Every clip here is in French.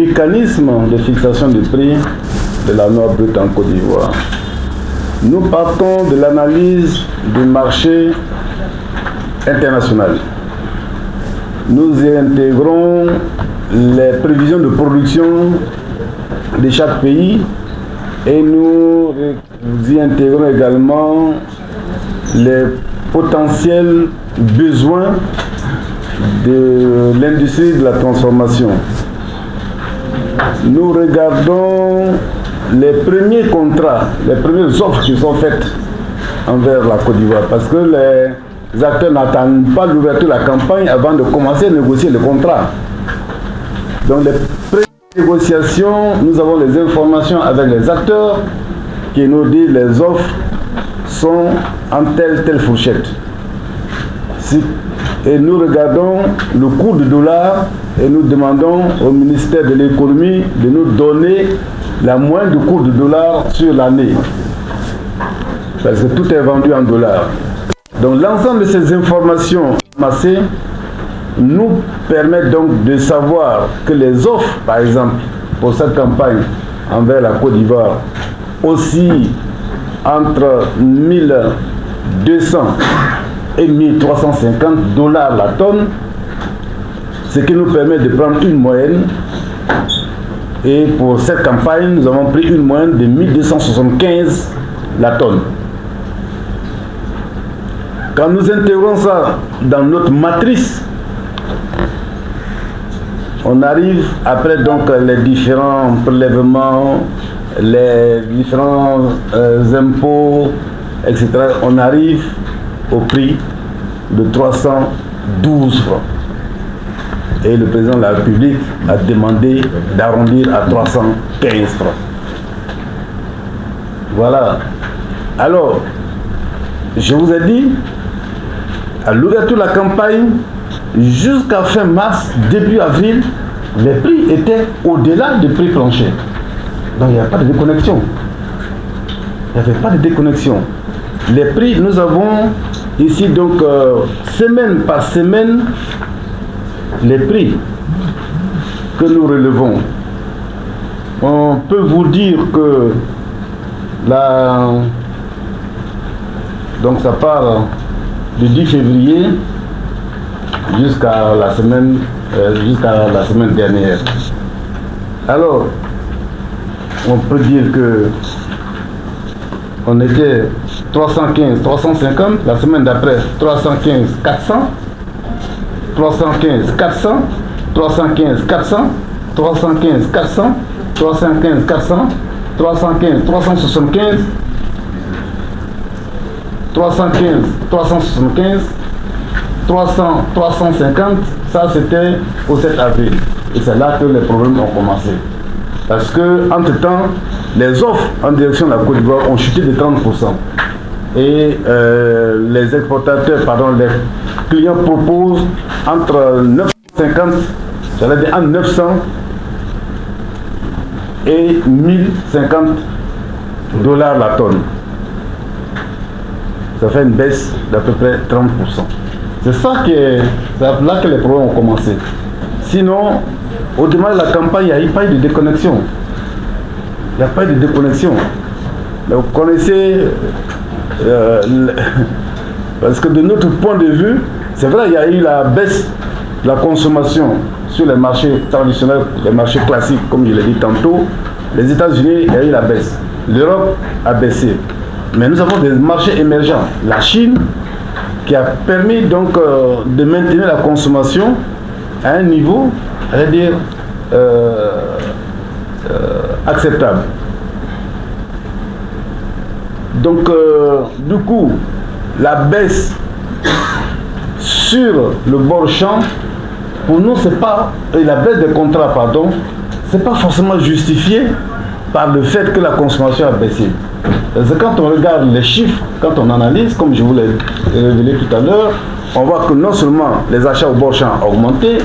mécanisme de fixation des prix de la noix brute en Côte d'Ivoire. Nous partons de l'analyse du marché international. Nous y intégrons les prévisions de production de chaque pays et nous y intégrons également les potentiels besoins de l'industrie de la transformation. Nous regardons les premiers contrats, les premières offres qui sont faites envers la Côte d'Ivoire parce que les acteurs n'attendent pas l'ouverture de la campagne avant de commencer à négocier le contrat. Donc les négociations, nous avons les informations avec les acteurs qui nous disent les offres sont en telle fourchette. Et nous regardons le cours du dollar et nous demandons au ministère de l'économie de nous donner la moyenne du cours du dollar sur l'année. Parce que tout est vendu en dollars. Donc l'ensemble de ces informations amassées nous permet donc de savoir que les offres, par exemple, pour cette campagne envers la Côte d'Ivoire, aussi entre 1200 et 1350 dollars la tonne, ce qui nous permet de prendre une moyenne. Et pour cette campagne, nous avons pris une moyenne de 1275 la tonne. Quand nous intégrons ça dans notre matrice, on arrive après donc les différents prélèvements, les différents impôts, etc. On arrive au prix de 312 francs. Et le président de la République a demandé d'arrondir à 315 francs. Voilà. Alors, je vous ai dit, à l'ouverture de la campagne, jusqu'à fin mars, début avril, les prix étaient au-delà du prix plancher. Donc il n'y a pas de déconnexion. Il n'y avait pas de déconnexion. Les prix, nous avons ici donc semaine par semaine les prix que nous relevons. On peut vous dire que donc ça part du 10 février jusqu'à la semaine dernière. Alors, on peut dire que on était 315, 350, la semaine d'après 315, 400, 315, 400, 315, 400, 315, 400, 315, 400, 315, 375, 315, 375, 300, 350, ça c'était au 7 avril. Et c'est là que les problèmes ont commencé. Parce que, entre-temps, les offres en direction de la Côte d'Ivoire ont chuté de 30%. Et les exportateurs, les clients proposent entre 950, j'allais dire entre 900 et 1050 dollars la tonne. Ça fait une baisse d'à peu près 30%. C'est là que les problèmes ont commencé. Sinon, au démarrage de la campagne, il n'y a pas eu de déconnexion. Il n'y a pas eu de déconnexion. Mais vous connaissez, parce que de notre point de vue, c'est vrai, il y a eu la baisse de la consommation sur les marchés traditionnels, les marchés classiques, comme je l'ai dit tantôt. Les États-Unis, il y a eu la baisse. L'Europe a baissé. Mais nous avons des marchés émergents. La Chine, qui a permis donc de maintenir la consommation à un niveau, c'est-à-dire acceptable. Donc, du coup, la baisse sur le bord champ, pour nous, c'est pas, et la baisse des contrats, pardon, c'est pas forcément justifié par le fait que la consommation a baissé. Parce que quand on regarde les chiffres, quand on analyse, comme je vous l'ai révélé tout à l'heure, on voit que non seulement les achats au bord champ ont augmenté,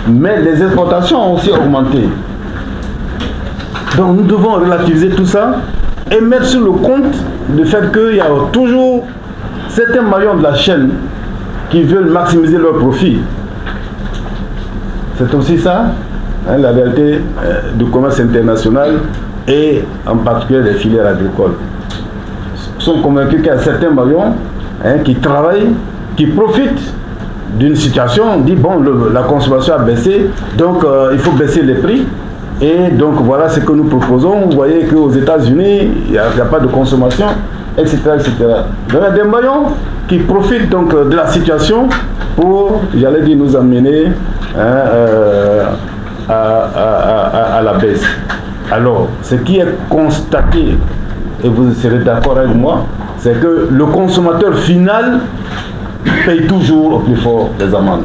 mais les exportations ont aussi augmenté. Donc nous devons relativiser tout ça et mettre sur le compte le fait qu'il y a toujours certains maillons de la chaîne qui veulent maximiser leur profit. C'est aussi ça la réalité du commerce international et en particulier des filières agricoles. Ils sont convaincus qu'il y a certains maillons qui travaillent, qui profitent d'une situation, on dit bon, la consommation a baissé, donc il faut baisser les prix. Et donc voilà ce que nous proposons. Vous voyez qu'aux États-Unis, il n'y a pas de consommation, etc., etc. Donc il y a des maillons qui profitent donc de la situation pour, j'allais dire, nous amener à la baisse. Alors, ce qui est constaté, et vous serez d'accord avec moi, c'est que le consommateur final paye toujours au plus fort les amendes.